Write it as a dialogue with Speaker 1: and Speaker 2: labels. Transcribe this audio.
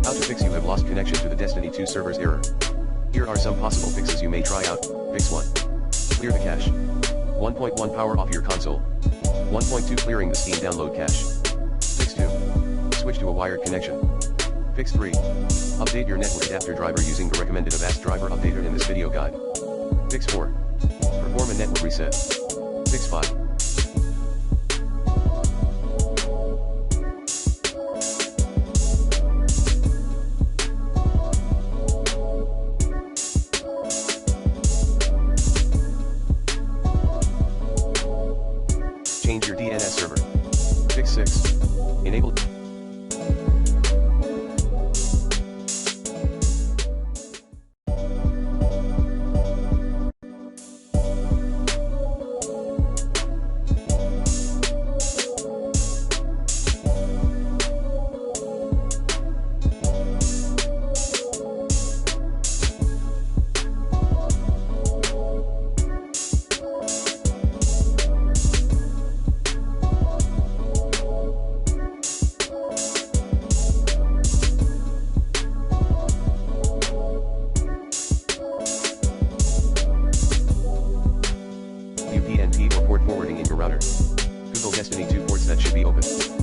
Speaker 1: How to fix you have lost connection to the Destiny 2 server's error. Here are some possible fixes you may try out. Fix 1. Clear the cache. 1.1 Power off your console. 1.2 Clearing the Steam download cache. Fix 2. Switch to a wired connection. Fix 3. Update your network adapter driver using the recommended Avast driver updater in this video guide. Fix 4. Perform a network reset. Fix 5. Change your DNS server. Fix 6. Enable. UPnP or port forwarding in your router. Google Destiny 2 ports that should be open.